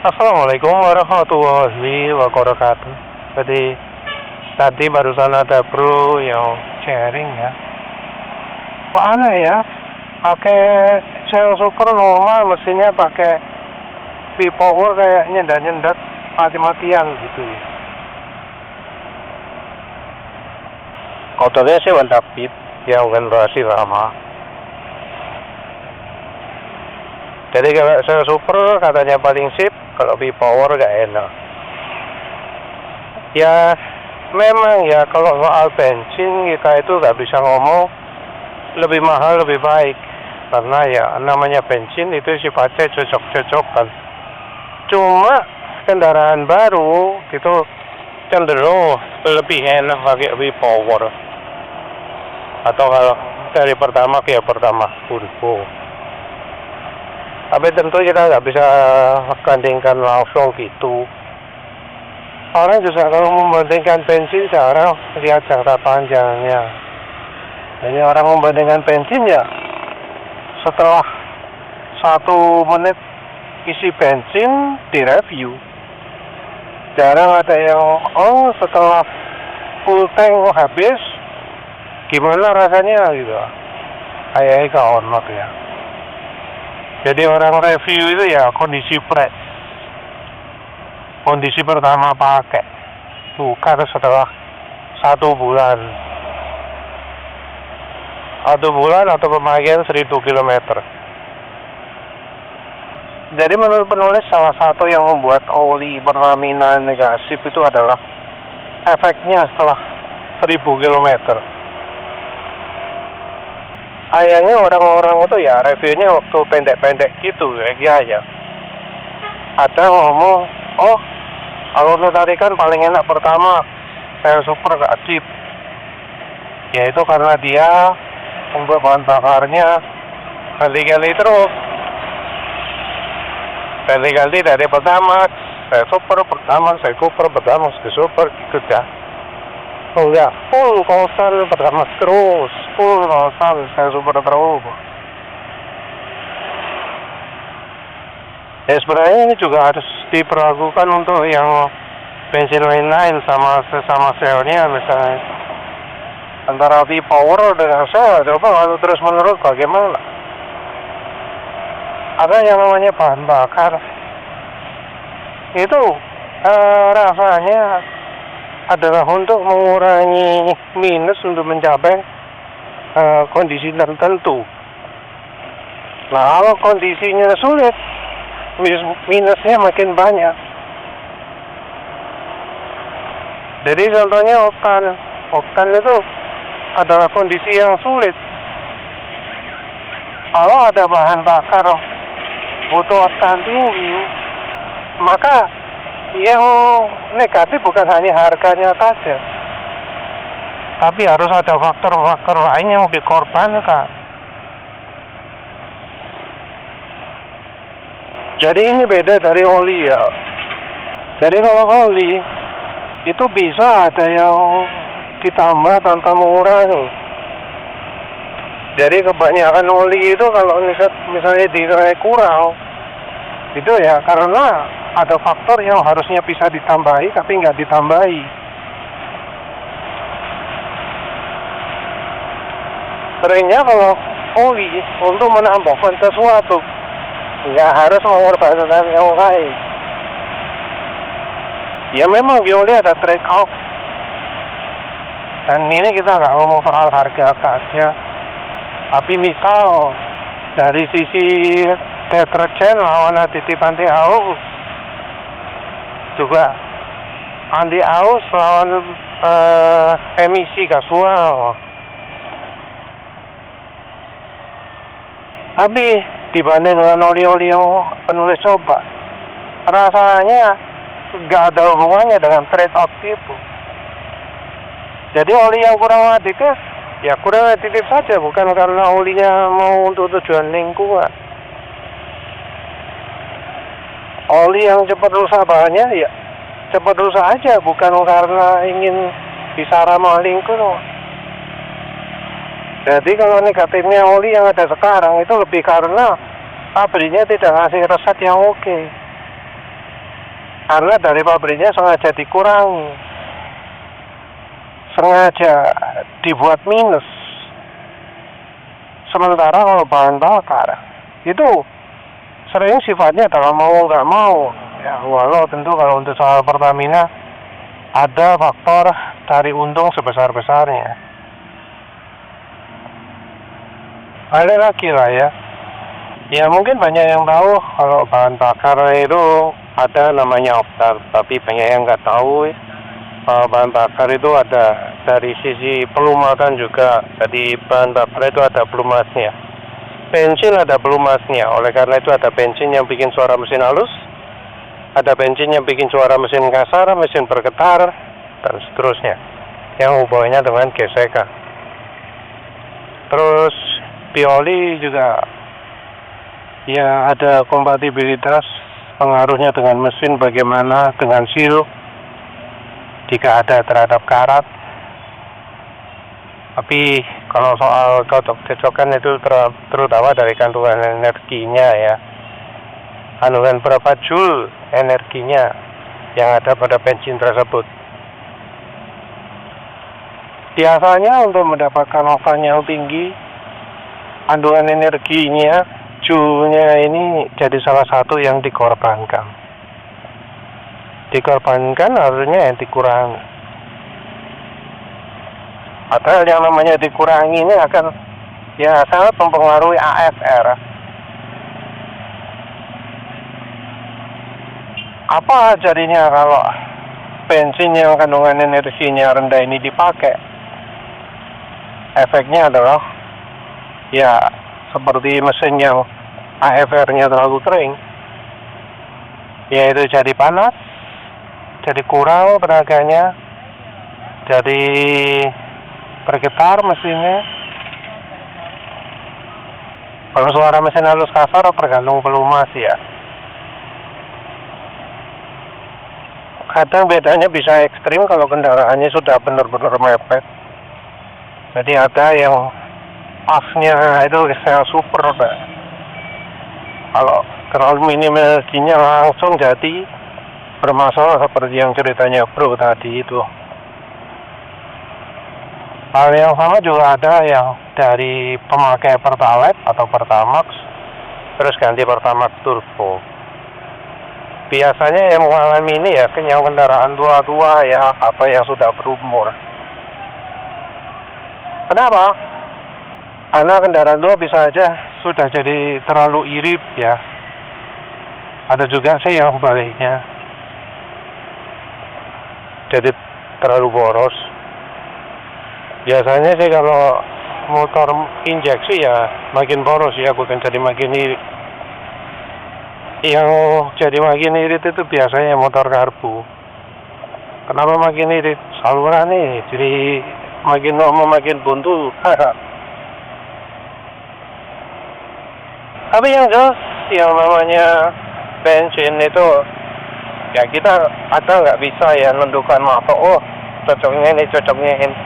Assalamualaikum warahmatullahi wabarakatuh. Jadi tadi barusan ada bro yang sharing ya. Kok aneh ya? Pakai Shell Super normal mesinnya pakai V-Power kayak nyendat-nyendat mati-matian gitu ya. Kotornya sih mantap bit yang generasi lama. Jadi kalau Shell Super katanya paling sip, kalau V-Power gak enak. Ya memang ya kalau soal bensin kita itu gak bisa ngomong lebih mahal lebih baik, karena ya namanya bensin itu sifatnya cocok-cocokan. Cuma kendaraan baru itu cenderung lebih enak pakai V-Power, atau kalau dari pertama ke pertama turbo. Tapi tentu kita nggak bisa bandingkan langsung gitu. Orang juga kalau membandingkan bensin sekarang lihat jangka panjangnya. Jadi orang membandingkan bensin ya setelah 1 menit isi bensin direview. Jarang ada yang setelah full tank habis gimana rasanya gitu. Kayaknya gak ya. Jadi orang review itu ya kondisi fresh, kondisi pertama pakai, bukan setelah 1 bulan. 1 bulan atau pemakaian 1000 km. Jadi menurut penulis, salah satu yang membuat oli Pertamina negatif itu adalah efeknya setelah 1000 km. Kayaknya orang-orang itu ya reviewnya waktu pendek-pendek gitu ya. Ada ngomong, kalau tarikan paling enak pertama Shell Super gak sip. Ya itu karena dia membuat bahan bakarnya ganti-ganti terus. Ganti-ganti dari pertama Shell Super gitu ya. Ya full konsol pertama terus, full konsol Shell Super terus. Ya sebenarnya ini juga harus diperlakukan untuk yang bensin lain-lain sama sesama Shell-nya, misalnya antara V-Power dengan Shell. Coba kalau terus menerus bagaimana? Ada yang namanya bahan bakar itu rasanya adalah untuk mengurangi minus untuk mencapai kondisi tertentu. Nah kalau kondisinya sulit, minusnya makin banyak. Jadi contohnya oktan itu adalah kondisi yang sulit. Kalau ada bahan bakar butuh oktan tinggi, maka yang negatif bukan hanya harganya saja, tapi harus ada faktor-faktor lain yang dikorbankan. Jadi ini beda dari oli ya. Jadi kalau oli itu bisa ada yang ditambah tanpa mengurangi. Jadi kebanyakan oli itu kalau misalnya dinilai kurang, itu ya karena ada faktor yang harusnya bisa ditambahi tapi nggak ditambahi. Seringnya kalau oli untuk menambahkan sesuatu nggak harus mengorbankan yang lain. Ya memang di oli ada trade off. Dan ini kita nggak ngomong soal harga saja, tapi misal dari sisi deterjen lawan aditif anti haus, juga anti haus lawan emisi kasual. Tapi dibanding dengan oli-oli yang penulis coba, rasanya nggak ada hubungannya dengan trade off itu. Jadi oli yang kurang aditif, ya kurang aditif saja, bukan karena olinya mau untuk tujuan lingkungan. Oli yang cepat rusak bahannya ya cepat rusak aja, bukan karena ingin bisa ramah lingkungan. Jadi kalau negatifnya oli yang ada sekarang itu lebih karena pabriknya tidak ngasih resep yang oke. Karena dari pabriknya sengaja dikurangi, sengaja dibuat minus. Sementara kalau bahan bakar itu sering sifatnya adalah mau nggak mau. Ya, walau tentu kalau untuk soal Pertamina ada faktor cari untung sebesar-besarnya. Ada lagi lah ya. Ya mungkin banyak yang tahu kalau bahan bakar itu ada namanya oktan, tapi banyak yang nggak tahu. Bahan bakar itu ada dari sisi pelumatan juga. Jadi bahan bakar itu ada pelumasnya. Bensin ada pelumasnya. Oleh karena itu ada bensin yang bikin suara mesin halus, ada bensin yang bikin suara mesin kasar, mesin bergetar, dan seterusnya. Yang hubungannya dengan gesekan. Terus bioli juga ya ada kompatibilitas pengaruhnya dengan mesin bagaimana dengan seal jika ada terhadap karat. Tapi kalau soal cocok-cocokan itu terutama dari kandungan energinya ya, kandungan berapa joule energinya yang ada pada bensin tersebut. Biasanya untuk mendapatkan oktan yang tinggi, kandungan energinya, joule-nya ini jadi salah satu yang dikorbankan. Dikorbankan artinya yang dikurangi. Padahal yang namanya dikurangi ini akan ya sangat mempengaruhi AFR. Apa jadinya kalau bensin yang kandungan energinya rendah ini dipakai? Efeknya adalah ya seperti mesin yang AFR-nya terlalu kering, yaitu jadi panas, jadi kurang tenaganya, jadi bergetar mesinnya. Kalau suara mesin halus kasar tergantung pelumas ya. Kadang bedanya bisa ekstrim kalau kendaraannya sudah benar-benar mepet. Jadi ada yang pasnya itu saya super, Pak. Kalau terlalu minim energinya langsung jadi bermasalah seperti yang ceritanya Bro tadi itu. Hal yang sama juga ada yang dari pemakai Pertalite atau Pertamax terus ganti Pertamax Turbo. Biasanya yang mengalami ini ya yang kendaraan tua-tua ya, apa yang sudah berumur. Kenapa? Karena kendaraan tua bisa aja sudah jadi terlalu irit ya. Ada juga sih yang baliknya, jadi terlalu boros. Biasanya sih kalau motor injeksi ya makin boros ya, bukan jadi makin irit. Yang jadi makin irit itu biasanya motor karbu. Kenapa makin irit? Saluran nih, jadi makin lama makin buntu. Tapi yang jelas yang namanya bensin itu ya kita kadang nggak bisa ya menentukan oh cocoknya ini, cocoknya ini.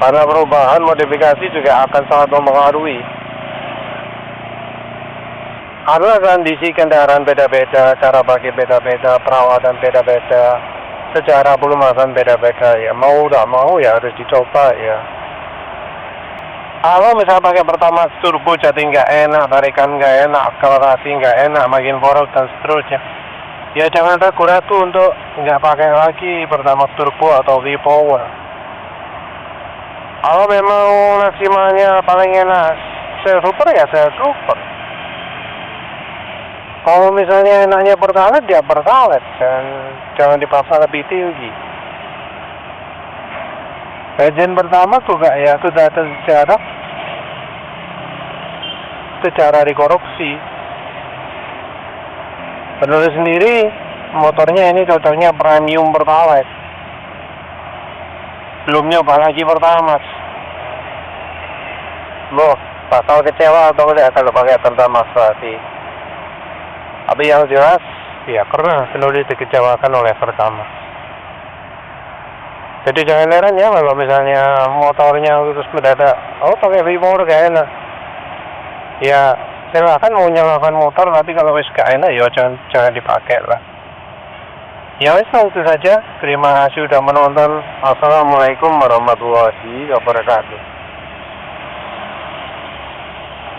Karena perubahan modifikasi juga akan sangat mempengaruhi. Karena kondisi kendaraan beda-beda, cara pakai beda-beda, perawatan beda-beda, secara pelumasan beda-beda ya. Mau tak mau ya harus dicoba ya. Kalau misalnya pakai Pertamax Turbo jadi nggak enak, tarikan nggak enak, akselerasi nggak enak, makin borok dan seterusnya, ya jangan ragu-ragu untuk nggak pakai lagi Pertamax Turbo atau V-Power. Kalau memang maksimalnya paling enak Shell Super ya Shell Super. Kalau misalnya enaknya Pertalite ya Pertalite, dan jangan dipaksa lebih tinggi. Bensin pertama juga ya sudah ada secara dikorupsi. Penulis sendiri motornya ini cocoknya premium Pertalite. Belum nyoba lagi Pertamax. Loh, bakal kecewa atau tidak kalau pakai Pertamax tadi. Tapi yang jelas, ya karena penulis dikecewakan oleh Pertamax. Jadi jangan heran ya kalau misalnya motornya terus mendadak, pakai V-Power gak enak. Ya silakan mau nyalakan motor, tapi kalau wis gak enak ya jangan dipakai lah. Ya wes, itu saja. Terima kasih sudah menonton. Assalamualaikum warahmatullahi wabarakatuh.